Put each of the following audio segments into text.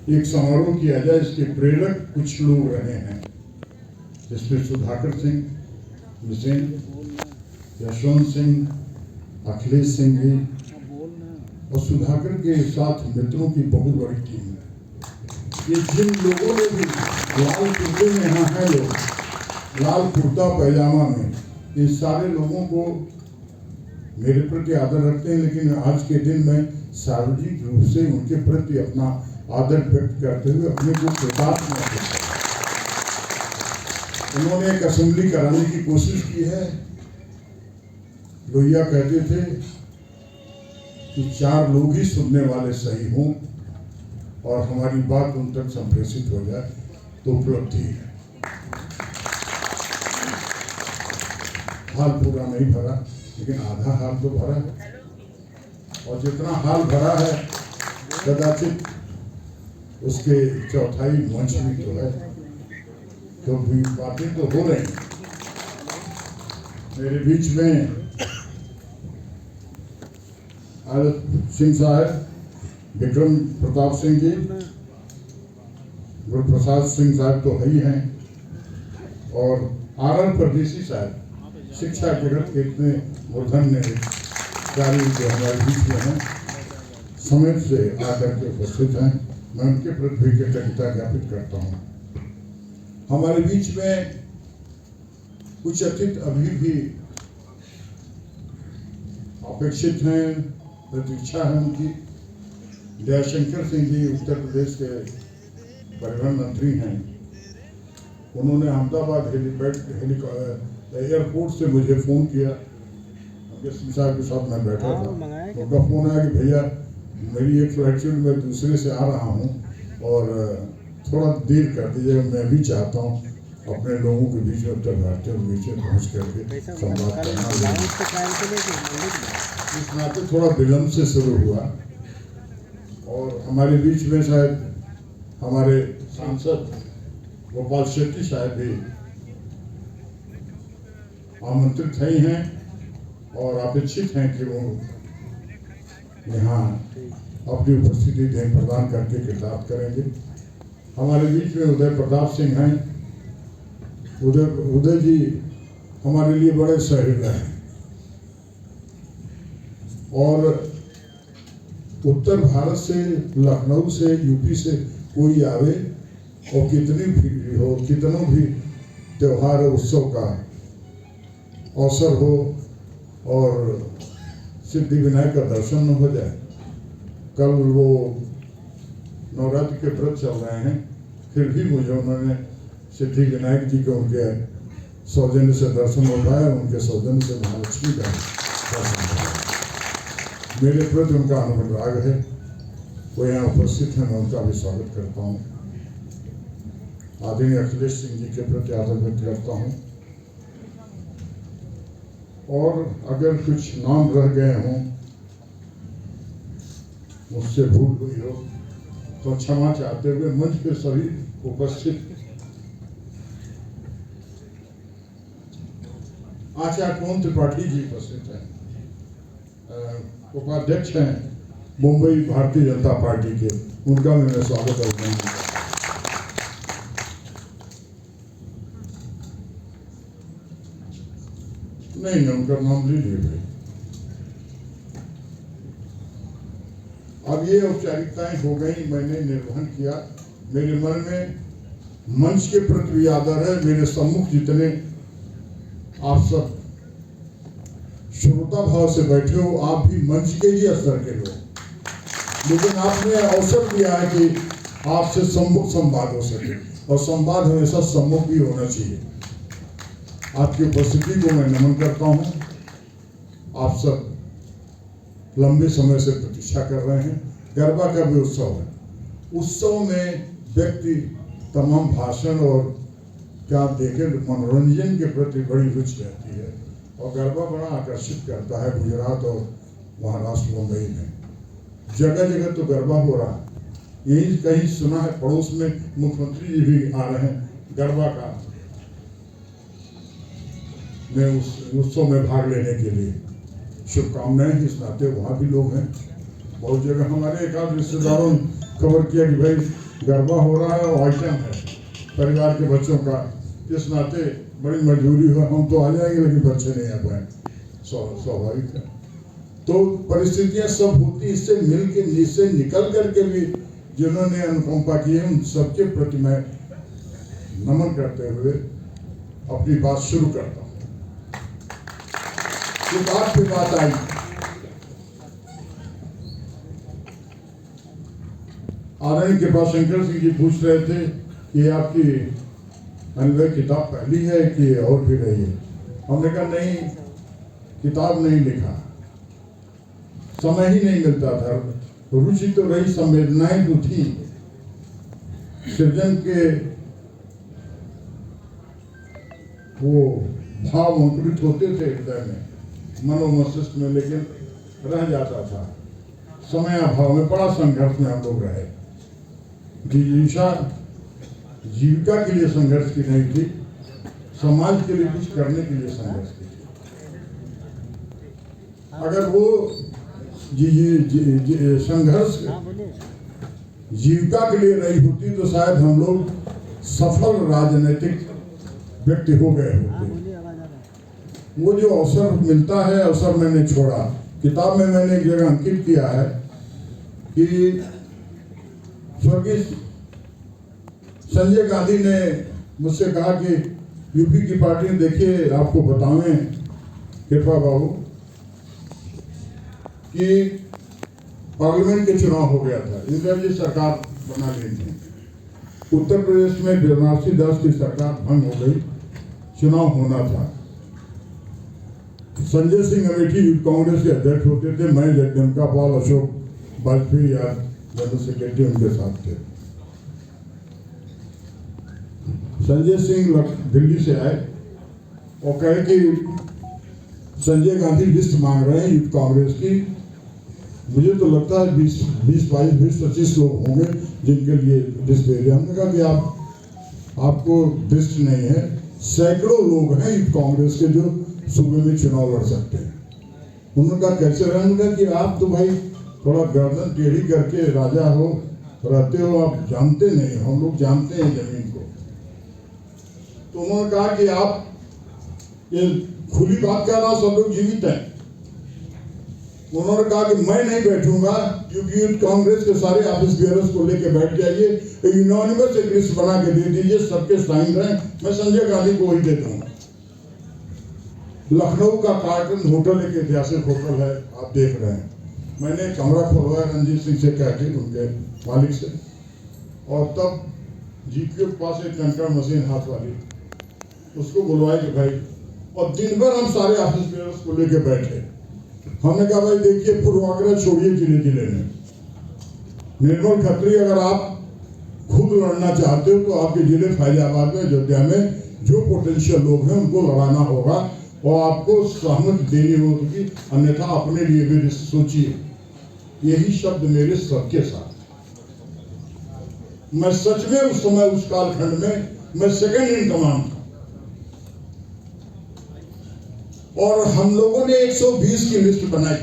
एक समारोह किया जाए। इसके प्रेरक कुछ लोग रहे हैं, जिसमें सुधाकर सिंह मिसेन, यशवंत सिंह, अखिलेश सिंह जी और सुधाकर के साथ मित्रों की बहुत बड़ी टीम है। ये जिन लोगों ने भी लाल कुर्ते में यहाँ है लोग, लाल कुर्ता पैजामा में, इन सारे लोगों को मेरे प्रति आदर रखते हैं, लेकिन आज के दिन में सार्वजनिक रूप से उनके प्रति अपना आदर व्यक्त करते हुए अपने को कृतार्थ महसूस करते हैं। उन्होंने एक असेंबली कराने की कोशिश की है। लोहिया कहते थे कि 4 लोग ही सुनने वाले सही हों और हमारी बात उन तक संप्रेषित हो जाए तो उपलब्धि है। हाल पूरा नहीं भरा, लेकिन आधा हाल तो भरा है, और जितना हाल भरा है कदाचित उसके चौथाई मंच भी तो है, तो भी बातें तो हो रही हैं। मेरे बीच में सिंह साहब, विक्रम प्रताप सिंह जी, गुरुप्रसाद सिंह साहब तो है ही हैं, और आर परदेसी साहब शिक्षा जगत के इतने मूर्धन्य कार्य जो हमारे बीच में हैं, समय से आकर के उपस्थित हैं। मैं उनके प्रति भी कृतज्ञता ज्ञापित करता हूँ। हमारे बीच में कुछ अतिथि अभी भी अपेक्षित हैं, प्रतीक्षा है उनकी। जयशंकर सिंह जी उत्तर प्रदेश के परिवहन मंत्री हैं। उन्होंने अहमदाबाद एयरपोर्ट से मुझे फ़ोन किया। साहब के साथ मैं बैठा था, उनका फ़ोन आया कि भैया मेरी एक फ्लाइट शेड्यूल में दूसरे से आ रहा हूँ और थोड़ा देर कर दीजिए, मैं भी चाहता हूँ अपने लोगों के बीच में, उत्तर भारतीयों के बीच में पहुँच करके संवाद करना। इस नाते थोड़ा विलम्ब से शुरू हुआ, और हमारे बीच में शायद हमारे सांसद गोपाल शेट्टी साहब भी आमंत्रित हैं और अपेक्षित हैं कि वो यहाँ अपनी उपस्थिति प्रदान करके कृतार्थ करेंगे। हमारे बीच में उदय प्रताप सिंह हैं। उदय जी हमारे लिए बड़े सहृदय हैं, और उत्तर भारत से, लखनऊ से, यूपी से कोई आवे और कितनी भीड़ हो, कितनों भी त्योहार उत्सव का अवसर हो और सिद्धि विनायक का दर्शन न हो जाए। कल वो नवरात्रि के व्रत चल रहे हैं, फिर भी मुझे उन्होंने सिद्धि विनायक जी के उनके सौजन्य से दर्शन हो पाया, उनके सौजन्य से महालक्ष्मी का दर्शन हो पाया। मेरे प्रति उनका अनुराग है, वो यहाँ उपस्थित हैं, मैं उनका भी स्वागत करता हूँ। आदरणीय अखिलेश सिंह जी के प्रति आदर व्यक्त करता हूँ, और अगर कुछ नाम रह गए हों, मुझसे भूल हुई हो तो क्षमा चाहते हुए मंच पे सभी उपस्थित आचार्य पवन त्रिपाठी जी उपस्थित हैं, उपाध्यक्ष हैं मुंबई भारतीय जनता पार्टी के, उनका भी मैं स्वागत करता हूँ। नहीं, उनका नाम ले लिए। अब ये औपचारिकताएं हो गई, मैंने निर्वहन किया। मेरे मन में मंच के प्रति भी आदर है। मेरे सम्मुख जितने आप सब श्रोता भाव से बैठे हो, आप भी मंच के ही स्तर के लोग, लेकिन आपने अवसर दिया है कि आपसे सम्मुख संवाद हो सके, और संवाद हमेशा सम्मुख भी होना चाहिए। आपकी उपस्थिति को मैं नमन करता हूँ। आप सब लंबे समय से प्रतीक्षा कर रहे हैं। गरबा का भी उत्सव है। उत्सव में व्यक्ति तमाम भाषण और क्या देखे, मनोरंजन के प्रति बड़ी रुचि रहती है, और गरबा बड़ा आकर्षित करता है। गुजरात और महाराष्ट्र, मुंबई में जगह जगह तो गरबा हो रहा है। यही कहीं सुना है पड़ोस में मुख्यमंत्री जी भी आ रहे हैं गरबा का में उस उत्सव में भाग लेने के लिए। शुभकामनाएं। इस नाते वहाँ भी लोग हैं। बहुत जगह हमारे एक आध रिश्तेदारों ने खबर किया कि भाई गरबा हो रहा है और आइटम है परिवार के बच्चों का, इस नाते बड़ी मजबूरी हुआ, हम तो आ जाएंगे लेकिन बच्चे नहीं आ पाए, स्वाभाविक है। तो परिस्थितियां सब होती, इससे मिल के इससे निकल करके भी जिन्होंने अनुकंपा की है उन सबके प्रति मैं नमन करते हुए अपनी बात शुरू करता हूँ। बात पे बात आई, आदरणीय कृपा शंकर सिंह जी पूछ रहे थे कि आपकी अनवय किताब पहली है कि और भी रही है। हमने कहा नहीं, किताब नहीं लिखा, समय ही नहीं मिलता था। रुचि तो रही, संवेदनाएं तो थी, सृजन के वो भाव अंकुरित होते थे हृदय में, मनोमस्तिष्क में, लेकिन रह जाता था। समय अभाव में बड़ा संघर्ष में हम लोग रहे। जिज्ञासा जीविका के लिए संघर्ष की नहीं थी, समाज के लिए कुछ करने के लिए संघर्ष की थी। अगर वो संघर्ष जीविका के लिए रही होती तो शायद हम लोग सफल राजनीतिक व्यक्ति हो गए होते। वो जो अवसर मिलता है, अवसर मैंने छोड़ा। किताब में मैंने एक जगह अंकित किया है कि स्वर्गीय संजय गांधी ने मुझसे कहा कि यूपी की पार्टी ने, देखिए आपको बतावें कृपा बाबू कि पार्लियामेंट के चुनाव हो गया था, इंदिरा जी सरकार बना ली थी। उत्तर प्रदेश में बनारसी दास की सरकार भंग हो गई, चुनाव होना था। संजय सिंह अमेठी यूथ कांग्रेस के अध्यक्ष होते थे, मैं जगदम्बिका पाल, अशोक वाजपेयी या जनरल सेक्रेटरी उनके साथ थे। संजय सिंह दिल्ली से आए और कहे कि संजय गांधी लिस्ट मांग रहे हैं यूथ कांग्रेस की। मुझे तो लगता है 20-25 लोग होंगे जिनके लिए लिस्ट दे रहे। हमने कहा कि आपको लिस्ट नहीं है, सैकड़ों लोग हैं यूथ कांग्रेस के जो सूबे में चुनाव लड़ सकते हैं। उन्होंने कहा कैसे रहे? उन्होंने कहा कि आप तो भाई थोड़ा गर्दन टेढ़ी करके राजा हो रहते हो, आप जानते नहीं, हम लोग जानते हैं जमीन को। तो उन्होंने कहा कि आप ये खुली बात कह रहा हूं, सब लोग जीवित हैं। उन्होंने कहा कि मैं नहीं बैठूंगा, क्योंकि यूथ कांग्रेस के सारे ऑफिस बेयरर्स को लेके बैठ जाइए, यूनानिमस एक लिस्ट बना के दे दीजिए, सबके साइन रहे, मैं संजय गांधी को वही दे दूंगा। लखनऊ का कार्टन होटल एक ऐतिहासिक होटल है, आप देख रहे हैं। मैंने कमरा खुलवाया रणजीत सिंह से कह के, उनके मालिक से, और तब जीपीओ के पास एक कंकर मशीन हाथ वाली, उसको बुलवाए कि भाई, और दिन भर हम सारे ऑफिस बेयरर्स को लेके बैठे। हमने कहा भाई देखिए, पूर्वाग्रह छोड़िए जिले जिले में। निर्मल खत्री, अगर आप खुद लड़ना चाहते हो तो आपके जिले फैजाबाद में, अयोध्या में जो पोटेंशियल लोग हैं उनको लड़ाना होगा और आपको सहमति देनी होगी, अन्यथा अपने लिए भी सोचिए। यही शब्द मेरे सबके साथ। मैं सच में उस समय, उस कालखंड में मैं सेकंड इन कमांड था, और हम लोगों ने 120 की लिस्ट बनाई।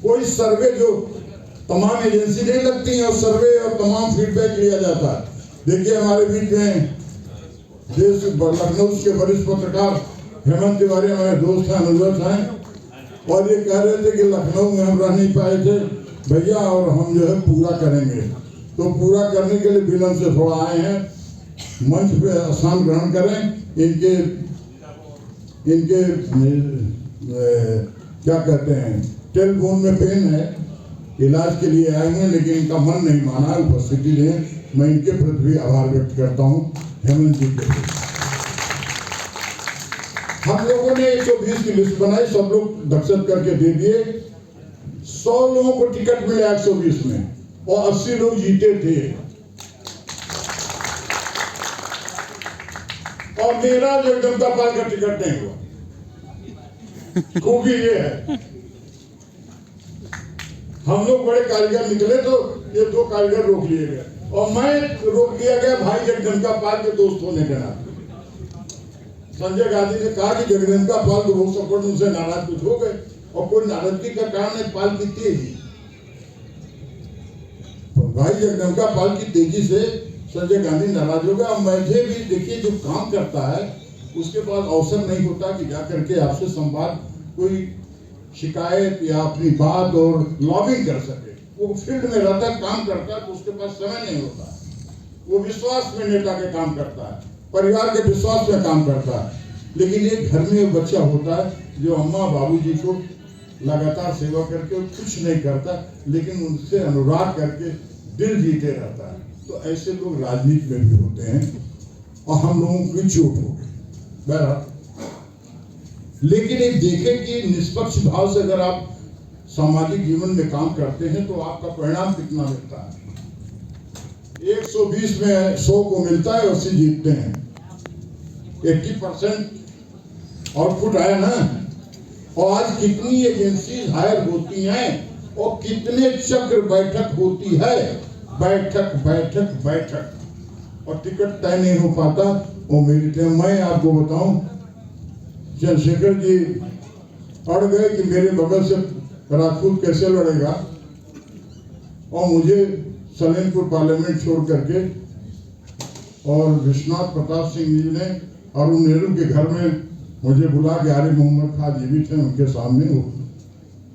कोई सर्वे, जो तमाम एजेंसी नहीं लगती है, और सर्वे और तमाम फीडबैक लिया जाता है। देखिए हमारे बीच में देश लखनऊ के वरिष्ठ पत्रकार हेमंत तिवारी हमारे दोस्त हैं, अनुगत हैं, और ये कह रहे थे कि लखनऊ में हम रह नहीं पाए थे भैया, और हम जो है पूरा करेंगे। तो पूरा करने के लिए विलंब से थोड़ा आए हैं, मंच पे स्थान ग्रहण करें। इनके क्या कहते हैं, टेलीफोन में पेन है, इलाज के लिए आए हैं, लेकिन इनका मन नहीं माना उपस्थिति दें। मैं इनके प्रति भी आभार व्यक्त करता हूं, हेमंत जी के। हम लोगों ने 120 की लिस्ट बनाई, सब लोग दक्षत करके दे दिए। 100 लोगों को टिकट मिला 120 में, और 80 लोग जीते थे। और मेरा जगदम्बिका पाल का टिकट नहीं हुआ। खूबी ये है, हम लोग बड़े कारीगर निकले तो ये 2 कारीगर रोक लिए गए, और मैं रोक दिया गया भाई जगदम्बिका पाल के दोस्त होने के नाते। संजय गांधी ने कहा कि जगदम्बिका पाल को रोक सपोर्ट, उनसे नाराज कुछ हो गए, और कोई नाराजगी का कारण है, पाल की तेजी। भाई जगदम्बिका पाल की तेजी से संजय गांधी नाराज हो गया। मुझे भी देखिए जो काम करता है उसके पास अवसर नहीं होता कि जा करके आपसे संवाद, कोई शिकायत या अपनी बात और लॉबिंग कर सके। वो फील्ड में रहता है, काम करता है, तो उसके पास समय नहीं होता। वो विश्वास में नेता के काम करता है, परिवार के विश्वास में काम करता है। लेकिन एक घर में बच्चा होता है जो अम्मा बाबूजी को लगातार सेवा करके कुछ नहीं करता, लेकिन उनसे अनुराग करके दिल जीते रहता है। तो ऐसे लोग राजनीति में भी होते हैं और हम लोगों की चोट हो गई बहरहाल। लेकिन एक देखें कि निष्पक्ष भाव से अगर आप सामाजिक जीवन में काम करते हैं तो आपका परिणाम कितना मिलता है। 120 में 100 को मिलता है, 80 जीतते हैं। 80% आउटपुट आया ना। और आज कितनी एजेंसी हायर होती हैं और कितने चक्र बैठक होती है, बैठक बैठक बैठक, और टिकट तय नहीं हो पाता। और मेरी टाइम मैं आपको बताऊं, चंद्रशेखर जी अड़ गए कि मेरे बगल से राजपूत कैसे लड़ेगा, और मुझे सलेमपुर पार्लियामेंट छोड़ करके और विश्वनाथ प्रताप सिंह जी ने अरुण नेहरू के घर में मुझे बुला के, आरिफ मोहम्मद खान जीवित हैं उनके सामने,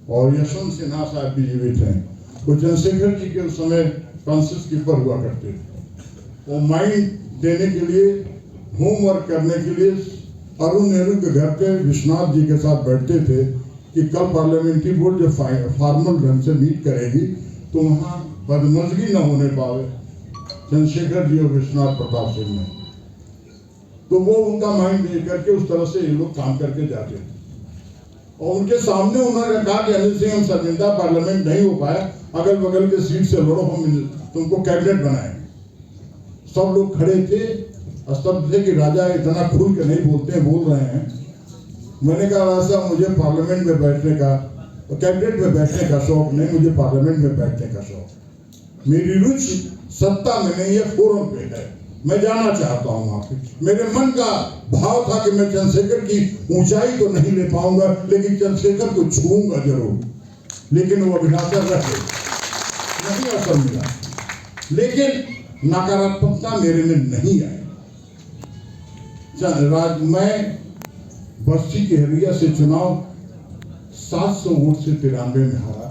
और यशवंत सिन्हा साहब भी जीवित हैं। वो चंद्रशेखर जी के उस समय कांसेस कीपर हुआ करते थे। वो माइंड देने के लिए, होमवर्क करने के लिए अरुण नेहरू के घर पे विश्वनाथ जी के साथ बैठते थे कि कल पार्लियामेंट्री बोर्ड जो फॉर्मल ढंग से मीट करेगी तो वहाँ बदमजगी न होने पावे चंद्रशेखर जी और विश्वनाथ प्रताप सिंह ने। तो वो उनका माइंड दे करके उस तरह से ये लोग काम करके जाते थे। और उनके सामने उन्होंने कहा कि अनिल सिंह, हम शर्मिंदा, पार्लियामेंट नहीं हो पाया, अगल बगल के सीट से लड़ो, हम तुमको कैबिनेट बनाएंगे। सब लोग खड़े थे, स्तब्ध थे कि राजा इतना खुल के नहीं बोलते, बोल रहे हैं। मैंने कहा राजा, मुझे पार्लियामेंट में बैठने का, कैबिनेट में बैठने का शौक नहीं, मुझे पार्लियामेंट में बैठने का शौक। मेरी रुचि सत्ता में नहीं है, फोरम पे है। मैं जाना चाहता हूँ वहां पे। मेरे मन का भाव था कि मैं चंद्रशेखर की ऊंचाई तो नहीं ले पाऊंगा, लेकिन चंद्रशेखर को छूऊंगा जरूर। लेकिन वो अभिलाषा रह गई, नहीं असर मिला। लेकिन नकारात्मकता मेरे में नहीं आई। मैं बस्ती के हरिया से चुनाव 700 वोट से 93 में हारा।